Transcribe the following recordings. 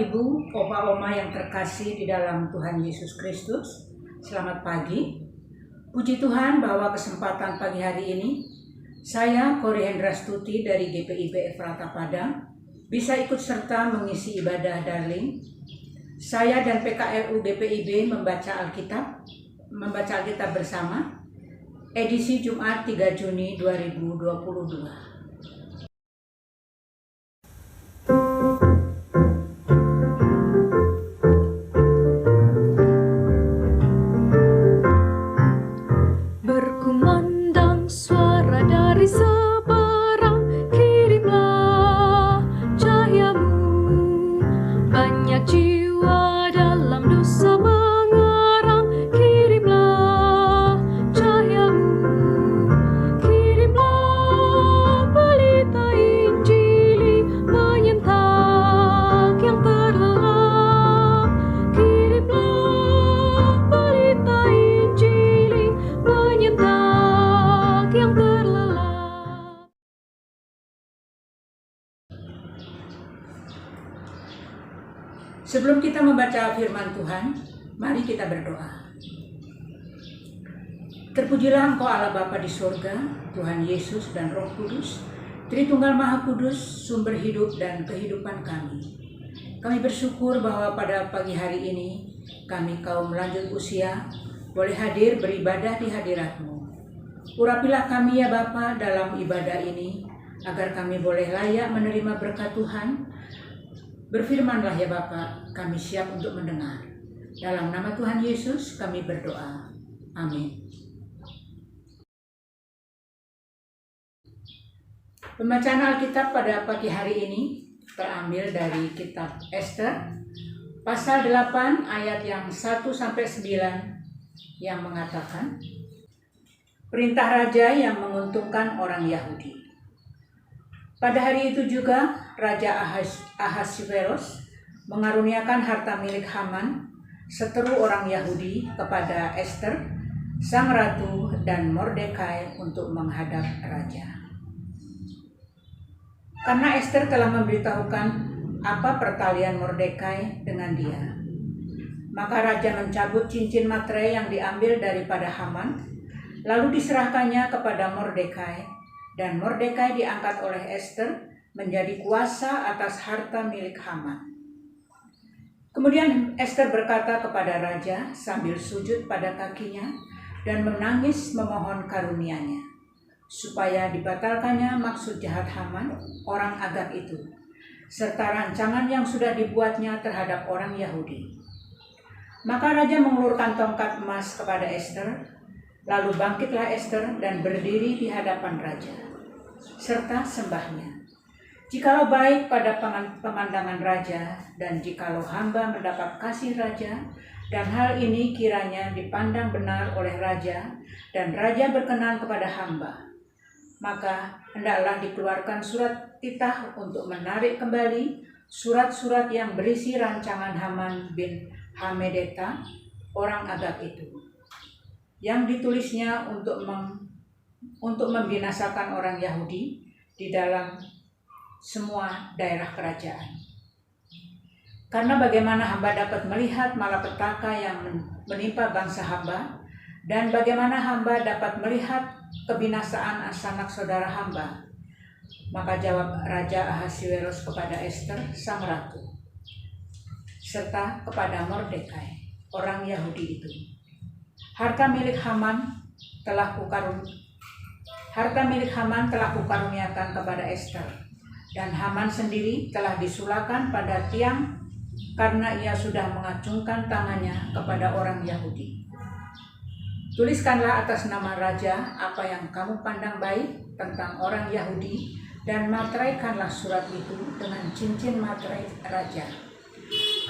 Bapak, Ibu, Opa, Oma yang terkasih di dalam Tuhan Yesus Kristus, selamat pagi. Puji Tuhan bahwa kesempatan pagi hari ini, saya Kori Hendrastuti dari GPIB Efrata Padang, bisa ikut serta mengisi ibadah Darling. Saya dan PKRU GPIB membaca Alkitab bersama, edisi Jumat 3 Juni 2022. Berkumandang suara dari seberang, kirimlah cahayamu. Banyak jiwa dalam dosa mengerang, kirimlah cahayamu. Kirimlah pelita Injili menyentak yang terlelap. Kirimlah pelita Injili menyentak yang terlelap. Sebelum kita membaca firman Tuhan, mari kita berdoa. Terpujilah Engkau Allah Bapa di surga, Tuhan Yesus dan Roh Kudus, Tritunggal Maha Kudus, sumber hidup dan kehidupan kami. Kami bersyukur bahwa pada pagi hari ini, kami kaum lanjut usia, boleh hadir beribadah di hadirat-Mu. Urapilah kami ya Bapa dalam ibadah ini, agar kami boleh layak menerima berkat Tuhan. Berfirmanlah ya Bapa, kami siap untuk mendengar. Dalam nama Tuhan Yesus kami berdoa. Amin. Pembacaan Alkitab pada pagi hari ini terambil dari kitab Ester, pasal 8 ayat yang 1-9 yang mengatakan, perintah raja yang menguntungkan orang Yahudi. Pada hari itu juga Raja Ahasveros mengaruniakan harta milik Haman, seteru orang Yahudi, kepada Ester, sang ratu, dan Mordekai untuk menghadap raja. Karena Ester telah memberitahukan apa pertalian Mordekai dengan dia, maka raja mencabut cincin materai yang diambil daripada Haman, lalu diserahkannya kepada Mordekai. Dan Mordekai diangkat oleh Ester menjadi kuasa atas harta milik Haman. Kemudian Ester berkata kepada raja sambil sujud pada kakinya dan menangis memohon karunia-Nya, supaya dibatalkannya maksud jahat Haman, orang Agag itu, serta rancangan yang sudah dibuatnya terhadap orang Yahudi. Maka raja mengulurkan tongkat emas kepada Ester, lalu bangkitlah Ester dan berdiri di hadapan raja, serta sembahnya. Jikalau baik pada pemandangan raja, dan jikalau hamba mendapat kasih raja, dan hal ini kiranya dipandang benar oleh raja, dan raja berkenan kepada hamba, maka hendaklah dikeluarkan surat titah untuk menarik kembali surat-surat yang berisi rancangan Haman bin Hamedata, orang Agag itu, yang ditulisnya untuk membinasakan orang Yahudi di dalam semua daerah kerajaan. Karena bagaimana hamba dapat melihat malapetaka yang menimpa bangsa hamba, dan bagaimana hamba dapat melihat kebinasaan sanak saudara hamba. Maka jawab Raja Ahasveros kepada Ester, sang ratu, serta kepada Mordekai, orang Yahudi itu, harta milik Haman telah kukaruniakan kepada Ester, dan Haman sendiri telah disulakan pada tiang karena ia sudah mengacungkan tangannya kepada orang Yahudi. Tuliskanlah atas nama raja apa yang kamu pandang baik tentang orang Yahudi, dan materaikanlah surat itu dengan cincin materai raja.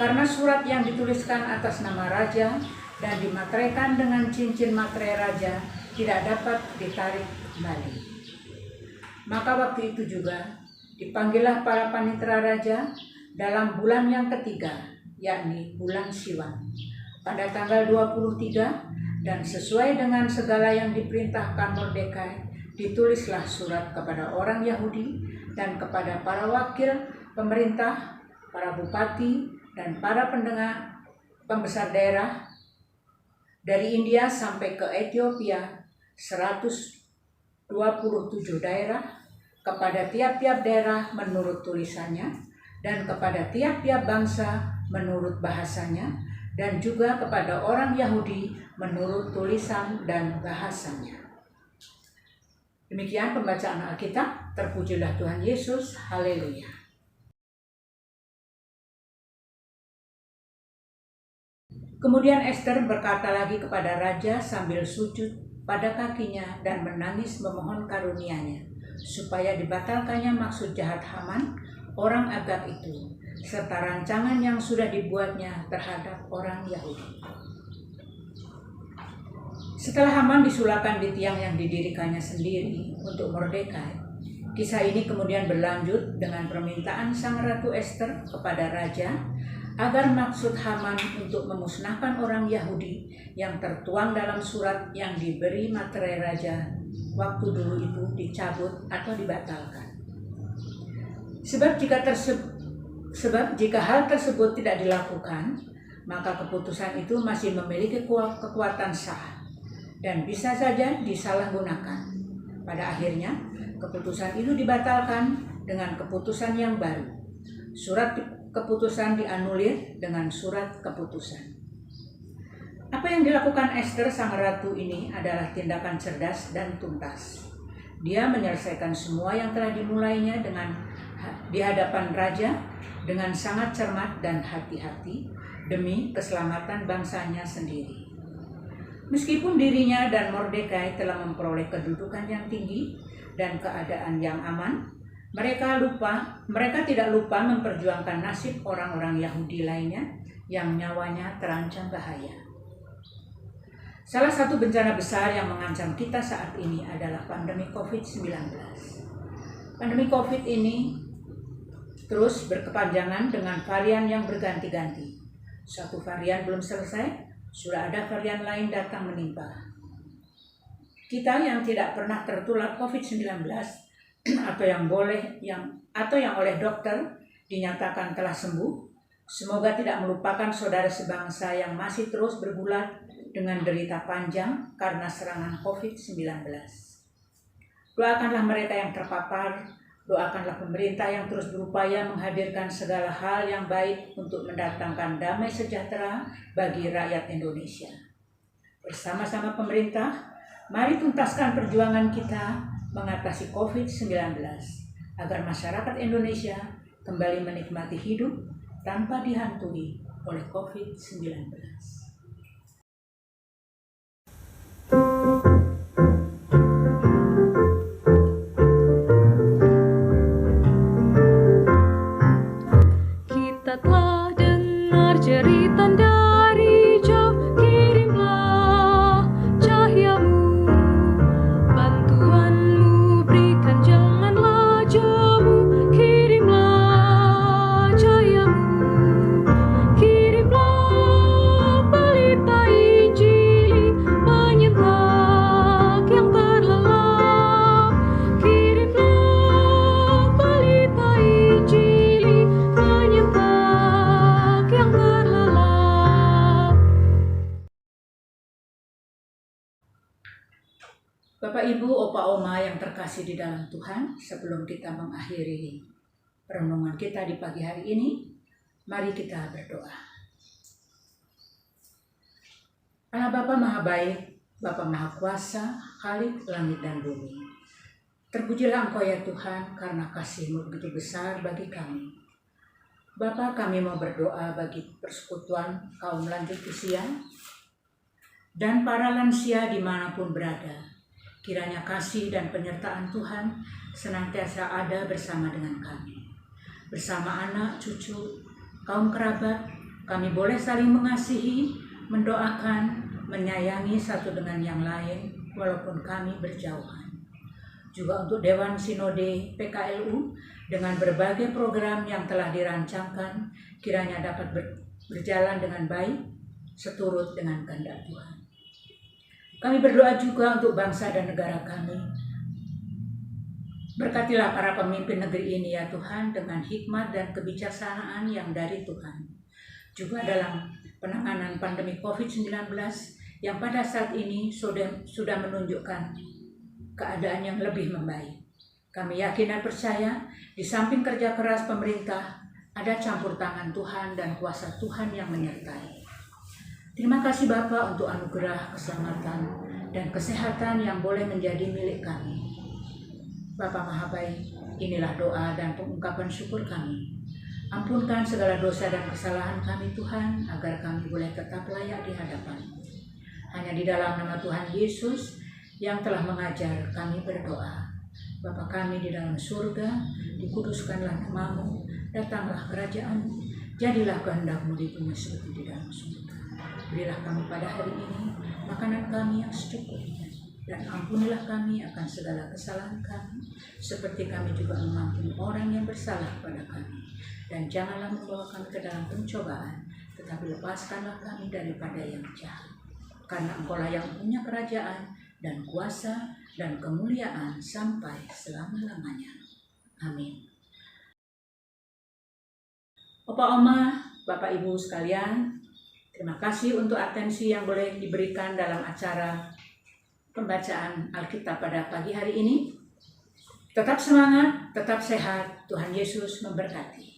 Karena surat yang dituliskan atas nama raja dan dimateraikan dengan cincin materai raja tidak dapat ditarik kembali. Maka waktu itu juga dipanggillah para panitera raja dalam bulan yang ketiga, yakni bulan Siwan, pada tanggal 23, dan sesuai dengan segala yang diperintahkan Mordekai, ditulislah surat kepada orang Yahudi dan kepada para wakil pemerintah para bupati, dan para pembesar daerah dari India sampai ke Ethiopia, 127 daerah, kepada tiap-tiap daerah menurut tulisannya, dan kepada tiap-tiap bangsa menurut bahasanya, dan juga kepada orang Yahudi menurut tulisan dan bahasanya. Demikian pembacaan Alkitab. Terpujilah Tuhan Yesus. Haleluya. Kemudian Ester berkata lagi kepada raja sambil sujud pada kakinya dan menangis memohon karunia-Nya, supaya dibatalkannya maksud jahat Haman, orang Agag itu, serta rancangan yang sudah dibuatnya terhadap orang Yahudi. Setelah Haman disulahkan di tiang yang didirikannya sendiri untuk Mordekai, kisah ini kemudian berlanjut dengan permintaan sang Ratu Ester kepada raja agar maksud Haman untuk memusnahkan orang Yahudi yang tertuang dalam surat yang diberi materai raja waktu dulu itu dicabut atau dibatalkan. Sebab jika hal tersebut tidak dilakukan, maka keputusan itu masih memiliki kekuatan sah dan bisa saja disalahgunakan. Pada akhirnya, keputusan itu dibatalkan dengan keputusan yang baru. Surat keputusan dianulir dengan surat keputusan. Apa yang dilakukan Ester sang ratu ini adalah tindakan cerdas dan tuntas. Dia menyelesaikan semua yang telah dimulainya di hadapan raja dengan sangat cermat dan hati-hati demi keselamatan bangsanya sendiri. Meskipun dirinya dan Mordekai telah memperoleh kedudukan yang tinggi dan keadaan yang aman, mereka tidak lupa memperjuangkan nasib orang-orang Yahudi lainnya yang nyawanya terancam bahaya. Salah satu bencana besar yang mengancam kita saat ini adalah pandemi COVID-19. Pandemi COVID ini terus berkepanjangan dengan varian yang berganti-ganti. Satu varian belum selesai, sudah ada varian lain datang menimpa. Kita yang tidak pernah tertular COVID-19 atau yang oleh dokter dinyatakan telah sembuh, semoga tidak melupakan saudara sebangsa yang masih terus bergulat dengan derita panjang karena serangan COVID-19. Doakanlah mereka yang terpapar, doakanlah pemerintah yang terus berupaya menghadirkan segala hal yang baik untuk mendatangkan damai sejahtera bagi rakyat Indonesia. Bersama-sama pemerintah, mari tuntaskan perjuangan kita mengatasi COVID-19 agar masyarakat Indonesia kembali menikmati hidup tanpa dihantui oleh COVID-19. Kita telah dengar jeritan dari jauh, kirimlah cahayamu, bantuanmu berikan, janganlah jemu, kirimlah cahayamu, kirimlah pelita Injili, menyentak yang terlelap, kirimlah pelita Injili, menyentak yang terlelap. Bapak, Ibu, Opa, Oma yang terkasih di dalam Tuhan, sebelum kita mengakhiri renungan kita di pagi hari ini, mari kita berdoa. Allah Bapa Maha Baik, Bapa Maha Kuasa, Khalik langit dan bumi. Terpujilah Engkau ya Tuhan, karena kasih-Mu begitu besar bagi kami. Bapa, kami mau berdoa bagi persekutuan kaum lanjut usia dan para lansia dimanapun berada. Kiranya kasih dan penyertaan Tuhan senantiasa ada bersama dengan kami. Bersama anak, cucu, kaum kerabat, kami boleh saling mengasihi, mendoakan, menyayangi satu dengan yang lain walaupun kami berjauhan. Juga untuk Dewan Sinode PKLU dengan berbagai program yang telah dirancangkan, kiranya dapat berjalan dengan baik, seturut dengan kehendak Tuhan. Kami berdoa juga untuk bangsa dan negara kami. Berkatilah para pemimpin negeri ini ya Tuhan dengan hikmat dan kebijaksanaan yang dari Tuhan. Juga dalam penanganan pandemi COVID-19 yang pada saat ini sudah menunjukkan keadaan yang lebih membaik. Kami yakin dan percaya di samping kerja keras pemerintah ada campur tangan Tuhan dan kuasa Tuhan yang menyertai. Terima kasih Bapa untuk anugerah keselamatan dan kesehatan yang boleh menjadi milik kami. Bapa Maha Baik, inilah doa dan pengungkapan syukur kami. Ampunkan segala dosa dan kesalahan kami Tuhan, agar kami boleh tetap layak di hadapan-Mu. Hanya di dalam nama Tuhan Yesus yang telah mengajar kami berdoa. Bapa kami di dalam surga, dikuduskanlah nama-Mu, datanglah kerajaan-Mu, jadilah kehendak-Mu di bumi seperti di dalam surga. Berilah kami pada hari ini makanan kami yang secukupnya, dan ampunilah kami akan segala kesalahan kami, seperti kami juga mengampuni orang yang bersalah kepada kami. Dan janganlah membawa kami ke dalam pencobaan, tetapi lepaskanlah kami daripada yang jahat. Karena Engkau-lah yang punya kerajaan dan kuasa dan kemuliaan sampai selama-lamanya. Amin. Opa, Oma, Bapak Ibu sekalian, terima kasih untuk atensi yang boleh diberikan dalam acara pembacaan Alkitab pada pagi hari ini. Tetap semangat, tetap sehat. Tuhan Yesus memberkati.